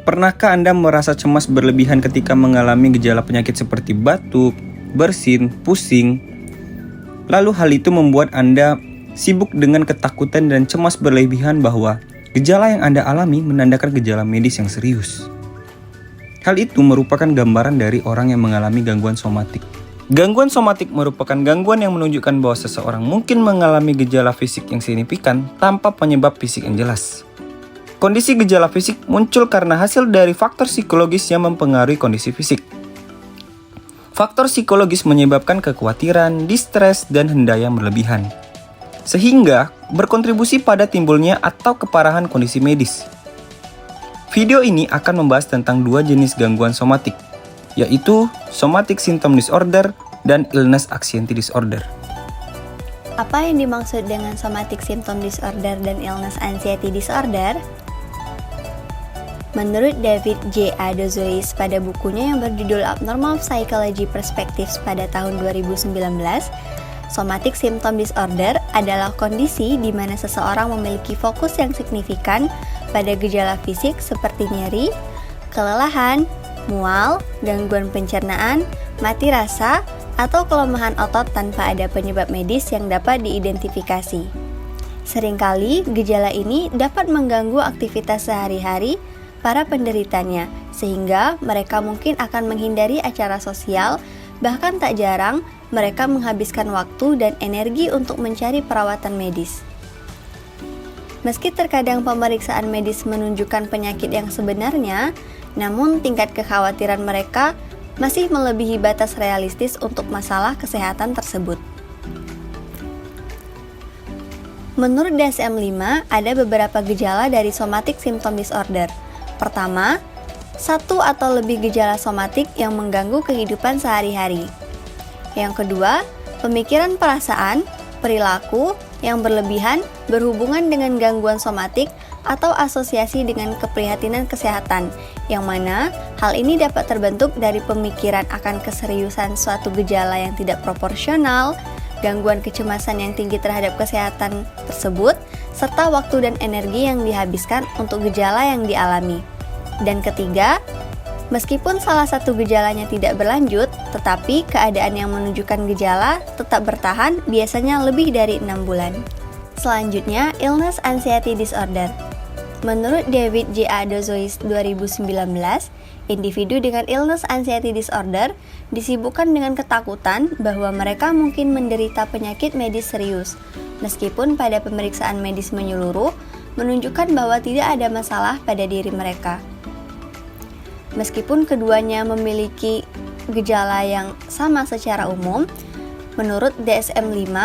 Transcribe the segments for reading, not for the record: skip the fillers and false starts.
Pernahkah Anda merasa cemas berlebihan ketika mengalami gejala penyakit seperti batuk, bersin, pusing? Lalu hal itu membuat Anda sibuk dengan ketakutan dan cemas berlebihan bahwa gejala yang Anda alami menandakan gejala medis yang serius. Hal itu merupakan gambaran dari orang yang mengalami gangguan somatik. Gangguan somatik merupakan gangguan yang menunjukkan bahwa seseorang mungkin mengalami gejala fisik yang signifikan tanpa penyebab fisik yang jelas. Kondisi gejala fisik muncul karena hasil dari faktor psikologis yang mempengaruhi kondisi fisik. Faktor psikologis menyebabkan kekhawatiran, distres, dan hendak yang berlebihan, sehingga berkontribusi pada timbulnya atau keparahan kondisi medis. Video ini akan membahas tentang dua jenis gangguan somatik, yaitu somatic symptom disorder dan illness anxiety disorder. Apa yang dimaksud dengan somatic symptom disorder dan illness anxiety disorder? Menurut David J. Adozois pada bukunya yang berjudul Abnormal Psychology Perspectives pada tahun 2019, somatic symptom disorder adalah kondisi di mana seseorang memiliki fokus yang signifikan pada gejala fisik seperti nyeri, kelelahan, mual, gangguan pencernaan, mati rasa, atau kelemahan otot tanpa ada penyebab medis yang dapat diidentifikasi. Seringkali gejala ini dapat mengganggu aktivitas sehari-hari para penderitanya, sehingga mereka mungkin akan menghindari acara sosial, bahkan tak jarang mereka menghabiskan waktu dan energi untuk mencari perawatan medis. Meski terkadang pemeriksaan medis menunjukkan penyakit yang sebenarnya, namun tingkat kekhawatiran mereka masih melebihi batas realistis untuk masalah kesehatan tersebut. Menurut DSM-5, ada beberapa gejala dari somatic symptom disorder. Pertama, satu atau lebih gejala somatik yang mengganggu kehidupan sehari-hari. Yang kedua, pemikiran perasaan, perilaku yang berlebihan berhubungan dengan gangguan somatik atau asosiasi dengan keprihatinan kesehatan, yang mana hal ini dapat terbentuk dari pemikiran akan keseriusan suatu gejala yang tidak proporsional, gangguan kecemasan yang tinggi terhadap kesehatan tersebut, serta waktu dan energi yang dihabiskan untuk gejala yang dialami. Dan ketiga, meskipun salah satu gejalanya tidak berlanjut, tetapi keadaan yang menunjukkan gejala tetap bertahan biasanya lebih dari 6 bulan. Selanjutnya, illness anxiety disorder. Menurut David J. Adozois 2019, individu dengan illness anxiety disorder disibukkan dengan ketakutan bahwa mereka mungkin menderita penyakit medis serius, meskipun pada pemeriksaan medis menyeluruh menunjukkan bahwa tidak ada masalah pada diri mereka. Meskipun keduanya memiliki gejala yang sama secara umum, menurut DSM-5,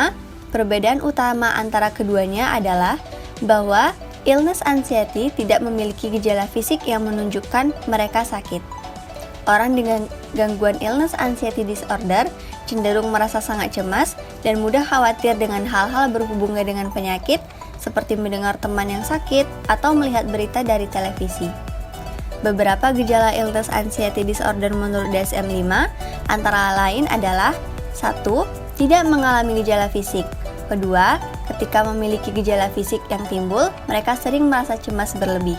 perbedaan utama antara keduanya adalah bahwa illness anxiety tidak memiliki gejala fisik yang menunjukkan mereka sakit. Orang dengan gangguan illness anxiety disorder cenderung merasa sangat cemas dan mudah khawatir dengan hal-hal berhubungan dengan penyakit, seperti mendengar teman yang sakit atau melihat berita dari televisi. Beberapa gejala illness anxiety disorder menurut DSM-5 antara lain adalah 1. Tidak mengalami gejala fisik. Kedua, ketika memiliki gejala fisik yang timbul, mereka sering merasa cemas berlebih.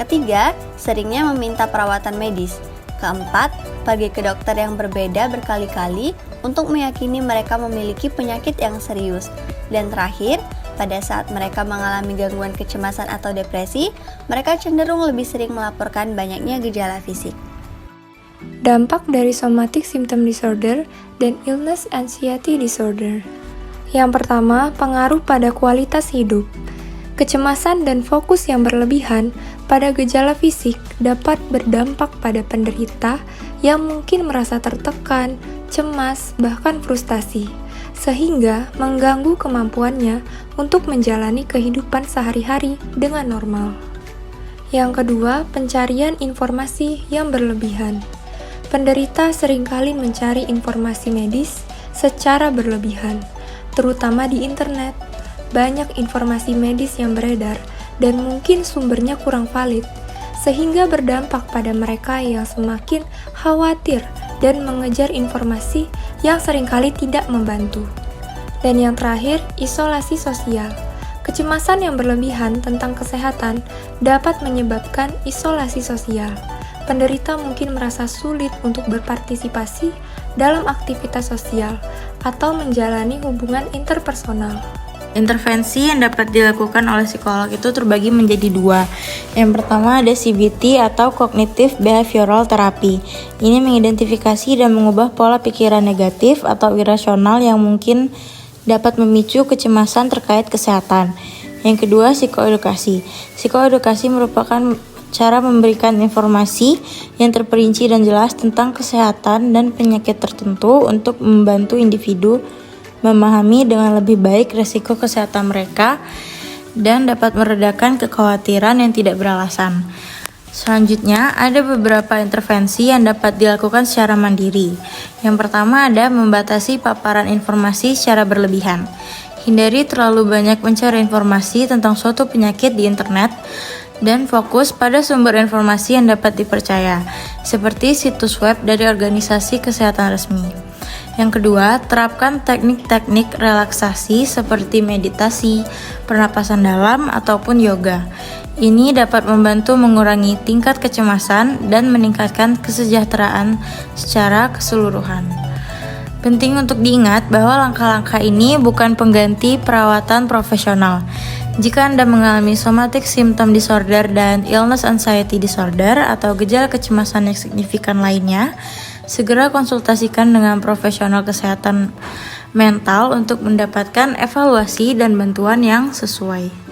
Ketiga, seringnya meminta perawatan medis. Keempat, pergi ke dokter yang berbeda berkali-kali untuk meyakini mereka memiliki penyakit yang serius. Dan terakhir, pada saat mereka mengalami gangguan kecemasan atau depresi, mereka cenderung lebih sering melaporkan banyaknya gejala fisik. Dampak dari somatic symptom disorder dan illness anxiety disorder. Yang pertama, pengaruh pada kualitas hidup. Kecemasan dan fokus yang berlebihan pada gejala fisik dapat berdampak pada penderita yang mungkin merasa tertekan, cemas, bahkan frustasi, sehingga mengganggu kemampuannya untuk menjalani kehidupan sehari-hari dengan normal. Yang kedua, pencarian informasi yang berlebihan. Penderita seringkali mencari informasi medis secara berlebihan, terutama di internet. Banyak informasi medis yang beredar dan mungkin sumbernya kurang valid, sehingga berdampak pada mereka yang semakin khawatir dan mengejar informasi yang seringkali tidak membantu. Dan yang terakhir, isolasi sosial. Kecemasan yang berlebihan tentang kesehatan dapat menyebabkan isolasi sosial. Penderita mungkin merasa sulit untuk berpartisipasi dalam aktivitas sosial atau menjalani hubungan interpersonal. Intervensi yang dapat dilakukan oleh psikolog itu terbagi menjadi dua. Yang pertama ada CBT atau Cognitive Behavioral Therapy. Ini mengidentifikasi dan mengubah pola pikiran negatif atau irasional yang mungkin dapat memicu kecemasan terkait kesehatan. Yang kedua, psikoedukasi. Psikoedukasi merupakan cara memberikan informasi yang terperinci dan jelas tentang kesehatan dan penyakit tertentu untuk membantu individu memahami dengan lebih baik risiko kesehatan mereka dan dapat meredakan kekhawatiran yang tidak beralasan. Selanjutnya, ada beberapa intervensi yang dapat dilakukan secara mandiri. Yang pertama ada membatasi paparan informasi secara berlebihan. Hindari terlalu banyak mencari informasi tentang suatu penyakit di internet dan fokus pada sumber informasi yang dapat dipercaya, seperti situs web dari organisasi kesehatan resmi. Yang kedua, terapkan teknik-teknik relaksasi seperti meditasi, pernapasan dalam, ataupun yoga. Ini dapat membantu mengurangi tingkat kecemasan dan meningkatkan kesejahteraan secara keseluruhan. Penting untuk diingat bahwa langkah-langkah ini bukan pengganti perawatan profesional. Jika Anda mengalami somatic symptom disorder dan illness anxiety disorder atau gejala kecemasan yang signifikan lainnya, segera konsultasikan dengan profesional kesehatan mental untuk mendapatkan evaluasi dan bantuan yang sesuai.